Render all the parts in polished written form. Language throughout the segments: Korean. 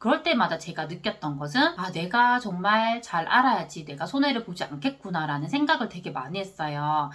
그럴 때마다 제가 느꼈던 것은 내가 정말 잘 알아야지 내가 손해를 보지 않겠구나 라는 생각을 되게 많이 했어요.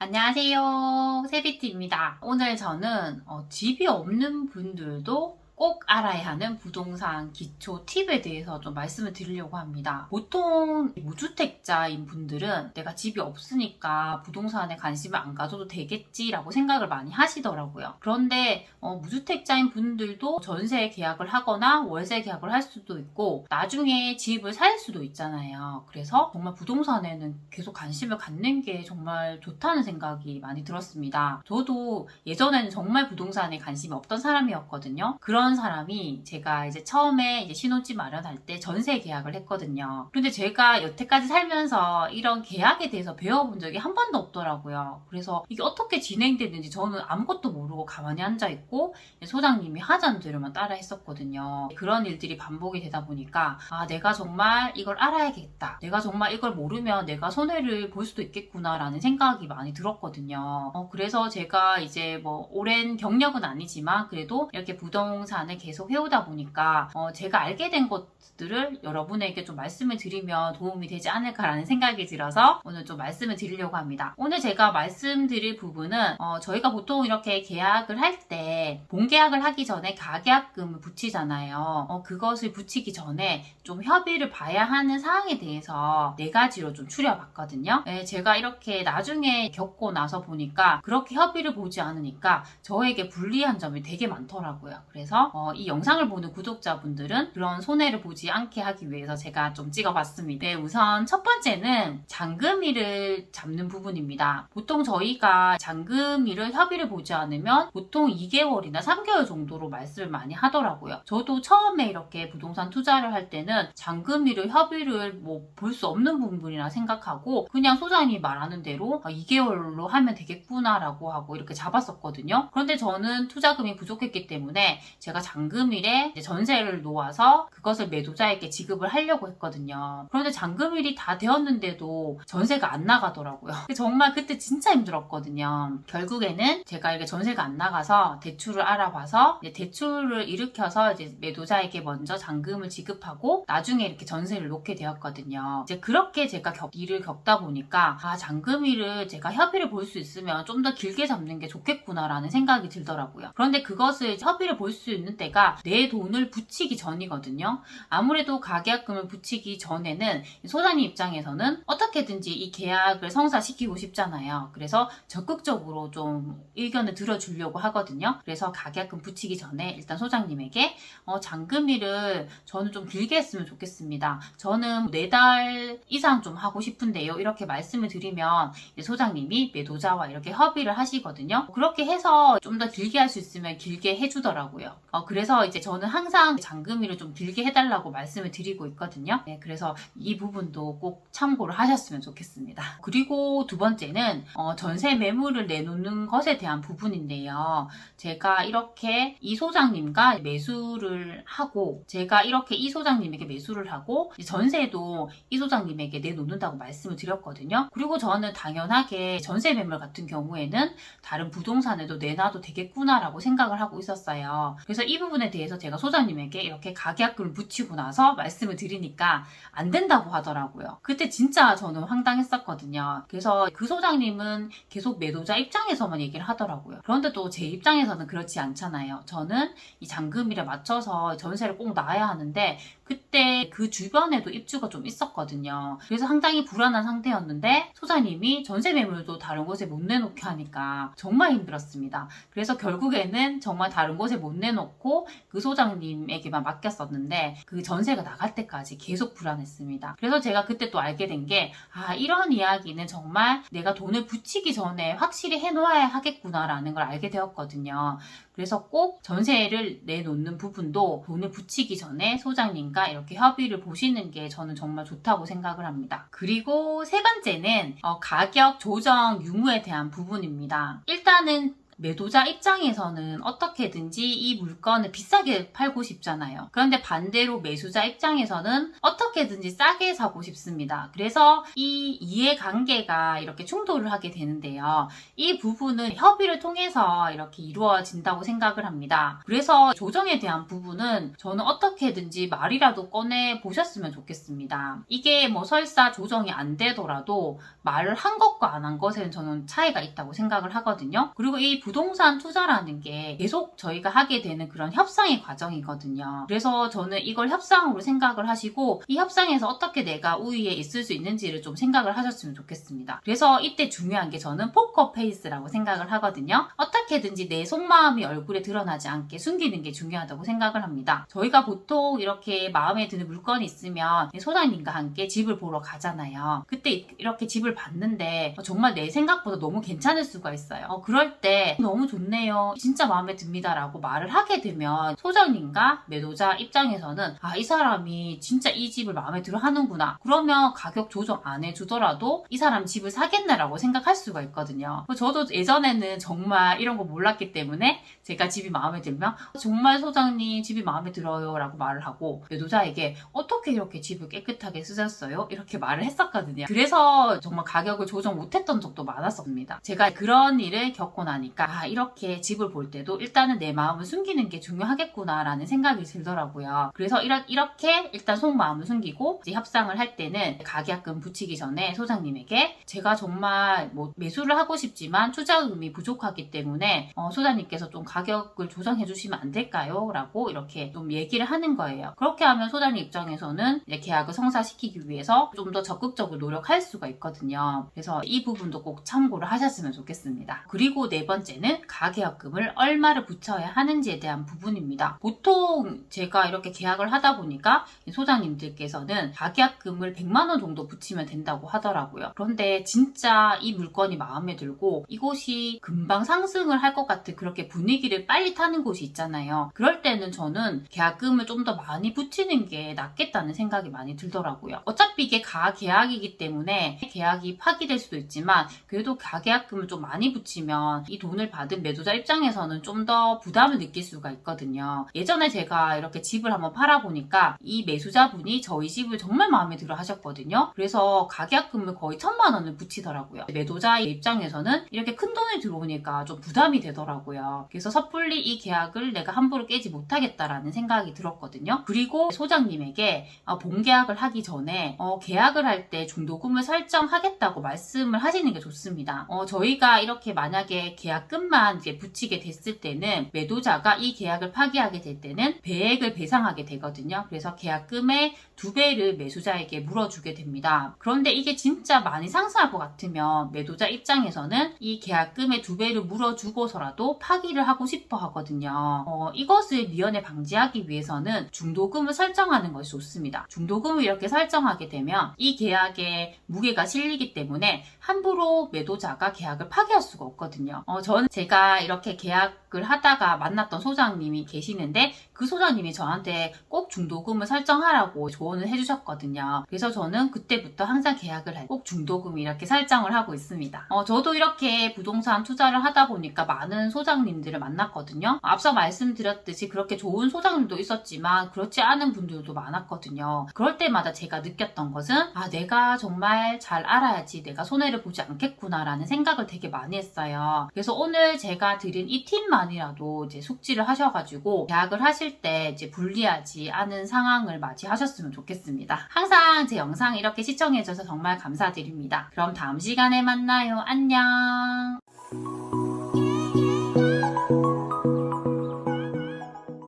안녕하세요, 세비티입니다. 오늘 저는 집이 없는 분들도 꼭 알아야 하는 부동산 기초 팁에 대해서 좀 말씀을 드리려고 합니다. 보통 무주택자인 분들은 내가 집이 없으니까 부동산에 관심을 안 가져도 되겠지라고 생각을 많이 하시더라고요. 그런데 무주택자인 분들도 전세 계약을 하거나 월세 계약을 할 수도 있고 나중에 집을 살 수도 있잖아요. 그래서 정말 부동산에는 계속 관심을 갖는 게 정말 좋다는 생각이 많이 들었습니다. 저도 예전에는 정말 부동산에 관심이 없던 사람이었거든요. 그런 사람이 제가 이제 처음에 이제 신혼집 마련할 때 전세 계약을 했거든요. 그런데 제가 여태까지 살면서 이런 계약에 대해서 배워본 적이 한 번도 없더라고요. 그래서 이게 어떻게 진행되는지 저는 아무것도 모르고 가만히 앉아있고 소장님이 하자는 대로만 따라 했었거든요. 그런 일들이 반복이 되다 보니까 내가 정말 이걸 알아야겠다. 내가 정말 이걸 모르면 내가 손해를 볼 수도 있겠구나 라는 생각이 많이 들었거든요. 그래서 제가 이제 뭐 오랜 경력은 아니지만 그래도 이렇게 부동산을 계속 해오다 보니까 제가 알게 된 것들을 여러분에게 좀 말씀을 드리면 도움이 되지 않을까라는 생각이 들어서 오늘 좀 말씀을 드리려고 합니다. 오늘 제가 말씀드릴 부분은 저희가 보통 이렇게 계약을 할 때 본계약을 하기 전에 가계약금을 붙이잖아요. 그것을 붙이기 전에 좀 협의를 봐야 하는 사항에 대해서 4가지로 좀 추려봤거든요. 제가 이렇게 나중에 겪고 나서 보니까 그렇게 협의를 보지 않으니까 저에게 불리한 점이 되게 많더라고요. 그래서 이 영상을 보는 구독자분들은 그런 손해를 보지 않게 하기 위해서 제가 좀 찍어봤습니다. 우선 첫 번째는 잔금일을 잡는 부분입니다. 보통 저희가 잔금일을 협의를 보지 않으면 보통 2개월이나 3개월 정도로 말씀을 많이 하더라고요. 저도 처음에 이렇게 부동산 투자를 할 때는 잔금일을 협의를 볼 수 없는 부분이라 생각하고 그냥 소장님이 말하는 대로 2개월로 하면 되겠구나 라고 하고 이렇게 잡았었거든요. 그런데 저는 투자금이 부족했기 때문에 제가 잔금일에 전세를 놓아서 그것을 매도자에게 지급을 하려고 했거든요. 그런데 잔금일이 다 되었는데도 전세가 안 나가더라고요. 정말 그때 진짜 힘들었거든요. 결국에는 제가 이렇게 전세가 안 나가서 대출을 알아봐서 대출을 일으켜서 이제 매도자에게 먼저 잔금을 지급하고 나중에 이렇게 전세를 놓게 되었거든요. 이제 그렇게 제가 일을 겪다 보니까 잔금일을 제가 협의를 볼 수 있으면 좀 더 길게 잡는 게 좋겠구나라는 생각이 들더라고요. 그런데 그것을 협의를 볼 수 있는 때가 내 돈을 붙이기 전이거든요. 아무래도 가계약금을 붙이기 전에는 소장님 입장에서는 어떻게든지 이 계약을 성사시키고 싶잖아요. 그래서 적극적으로 좀 의견을 들어주려고 하거든요. 그래서 가계약금 붙이기 전에 일단 소장님에게 잔금일을 저는 좀 길게 했으면 좋겠습니다. 저는 4달 이상 좀 하고 싶은데요. 이렇게 말씀을 드리면 소장님이 매도자와 이렇게 협의를 하시거든요. 그렇게 해서 좀 더 길게 할 수 있으면 길게 해주더라고요. 그래서 이제 저는 항상 잔금일을 좀 길게 해달라고 말씀을 드리고 있거든요. 그래서 이 부분도 꼭 참고를 하셨으면 좋겠습니다. 그리고 두 번째는 전세 매물을 내놓는 것에 대한 부분인데요. 제가 이렇게 이 소장님과 매수를 하고 제가 이렇게 이 소장님에게 매수를 하고 전세도 이 소장님에게 내놓는다고 말씀을 드렸거든요. 그리고 저는 당연하게 전세 매물 같은 경우에는 다른 부동산에도 내놔도 되겠구나라고 생각을 하고 있었어요. 그래서 이 부분에 대해서 제가 소장님에게 이렇게 가계약금을 붙이고 나서 말씀을 드리니까 안 된다고 하더라고요. 그때 진짜 저는 황당했었거든요. 그래서 그 소장님은 계속 매도자 입장에서만 얘기를 하더라고요. 그런데 또 제 입장에서는 그렇지 않잖아요. 저는 이 잔금일에 맞춰서 전세를 꼭 놔야 하는데 그때 그 주변에도 입주가 좀 있었거든요. 그래서 상당히 불안한 상태였는데 소장님이 전세 매물도 다른 곳에 못 내놓게 하니까 정말 힘들었습니다. 그래서 결국에는 정말 다른 곳에 못 내놓고 그 소장님에게만 맡겼었는데 그 전세가 나갈 때까지 계속 불안했습니다. 그래서 제가 그때 또 알게 된 게 이런 이야기는 정말 내가 돈을 붙이기 전에 확실히 해놓아야 하겠구나라는 걸 알게 되었거든요. 그래서 꼭 전세를 내놓는 부분도 돈을 붙이기 전에 소장님과 이렇게 협의를 보시는 게 저는 정말 좋다고 생각을 합니다. 그리고 세 번째는 가격 조정 유무에 대한 부분입니다. 일단은 매도자 입장에서는 어떻게든지 이 물건을 비싸게 팔고 싶잖아요. 그런데 반대로 매수자 입장에서는 어떻게든지 싸게 사고 싶습니다. 그래서 이 이해관계가 이렇게 충돌을 하게 되는데요. 이 부분은 협의를 통해서 이렇게 이루어진다고 생각을 합니다. 그래서 조정에 대한 부분은 저는 어떻게든지 말이라도 꺼내 보셨으면 좋겠습니다. 이게 뭐 설사 조정이 안 되더라도 말을 한 것과 안 한 것에는 저는 차이가 있다고 생각을 하거든요. 그리고 이 부동산 투자라는 게 계속 저희가 하게 되는 그런 협상의 과정이거든요. 그래서 저는 이걸 협상으로 생각을 하시고 이 협상에서 어떻게 내가 우위에 있을 수 있는지를 좀 생각을 하셨으면 좋겠습니다. 그래서 이때 중요한 게 저는 포커 페이스라고 생각을 하거든요. 어떻게든지 내 속마음이 얼굴에 드러나지 않게 숨기는 게 중요하다고 생각을 합니다. 저희가 보통 이렇게 마음에 드는 물건이 있으면 소장님과 함께 집을 보러 가잖아요. 그때 이렇게 집을 봤는데 정말 내 생각보다 너무 괜찮을 수가 있어요. 그럴 때 너무 좋네요. 진짜 마음에 듭니다. 라고 말을 하게 되면 소장님과 매도자 입장에서는 이 사람이 진짜 이 집을 마음에 들어 하는구나. 그러면 가격 조정 안 해주더라도 이 사람 집을 사겠네라고 생각할 수가 있거든요. 저도 예전에는 정말 이런 거 몰랐기 때문에 제가 집이 마음에 들면 정말 소장님 집이 마음에 들어요 라고 말을 하고 매도자에게 어떻게 이렇게 집을 깨끗하게 쓰셨어요? 이렇게 말을 했었거든요. 그래서 정말 가격을 조정 못했던 적도 많았습니다. 제가 그런 일을 겪고 나니까 이렇게 집을 볼 때도 일단은 내 마음을 숨기는 게 중요하겠구나 라는 생각이 들더라고요. 그래서 이렇게 일단 속마음을 숨기고 이제 협상을 할 때는 가계약금 붙이기 전에 소장님에게 제가 정말 뭐 매수를 하고 싶지만 투자금이 부족하기 때문에 소장님께서 좀 가격을 조정해 주시면 안 될까요? 라고 이렇게 좀 얘기를 하는 거예요. 그렇게 하면 소장님 입장에서는 이제 계약을 성사시키기 위해서 좀 더 적극적으로 노력할 수가 있거든요. 그래서 이 부분도 꼭 참고를 하셨으면 좋겠습니다. 그리고 네 번째는 가계약금을 얼마를 붙여야 하는지에 대한 부분입니다. 보통 제가 이렇게 계약을 하다 보니까 소장님들께서는 가계약금을 100만 원 정도 붙이면 된다고 하더라고요. 그런데 진짜 이 물건이 마음에 들고 이곳이 금방 상승을 할 것 같은 그렇게 분위기를 빨리 타는 곳이 있잖아요. 그럴 때는 저는 계약금을 좀 더 많이 붙이는 게 낫겠다는 생각이 많이 들더라고요. 어차피 이게 가계약이기 때문에 계약이 파기될 수도 있지만 그래도 가계약금을 좀 많이 붙이면 이 돈을 받은 매도자 입장에서는 좀 더 부담을 느낄 수가 있거든요. 예전에 제가 이렇게 집을 한번 팔아보니까 이 매수자분이 저희 집을 정말 마음에 들어 하셨거든요. 그래서 가계약금을 거의 1,000만 원을 붙이더라고요. 매도자의 입장에서는 이렇게 큰 돈이 들어오니까 좀 부담이 되더라고요. 그래서 섣불리 이 계약을 내가 함부로 깨지 못하겠다라는 생각이 들었거든요. 그리고 소장님에게 본계약을 하기 전에 계약을 할 때 중도금을 설정하겠다고 말씀을 하시는 게 좋습니다. 저희가 이렇게 만약에 계약금만 이제 붙이게 됐을 때는 매도자가 이 계약을 파기하게 될 때는 배액을 배상하게 되거든요. 그래서 계약금의 2배를 매수자에게 물어주게 됩니다. 그런데 이게 진짜 많이 상승할 것 같으면 매도자 입장에서는 이 계약금의 2배를 물어주고서라도 파기를 하고 싶어 하거든요. 이것을 미연에 방지하기 위해서는 중도금을 설정하는 것이 좋습니다. 중도금을 이렇게 설정하게 되면 이 계약에 무게가 실리기 때문에 함부로 매도자가 계약을 파기할 수가 없거든요. 저는 제가 이렇게 계약을 하다가 만났던 소장님이 계시는데 그 소장님이 저한테 꼭 중도금을 설정하라고 조언을 해주셨거든요. 그래서 저는 그때부터 항상 계약을 할 때 꼭 중도금 이렇게 설정을 하고 있습니다. 저도 이렇게 부동산 투자를 하다 보니까 많은 소장님들을 만났거든요. 앞서 말씀드렸듯이 그렇게 좋은 소장님도 있었지만 그렇지 않은 분들도 많았거든요. 그럴 때마다 제가 느꼈던 것은 내가 정말 잘 알아야지 내가 손해를 보지 않겠구나 라는 생각을 되게 많이 했어요. 그래서 오늘 제가 드린 이 팁만이라도 이제 숙지를 하셔가지고 계약을 하실 때 이제 불리하지 않은 상황을 맞이하셨으면 좋겠습니다. 항상 제 영상 이렇게 시청해줘서 정말 감사드립니다. 그럼 다음 시간에 만나요. 안녕.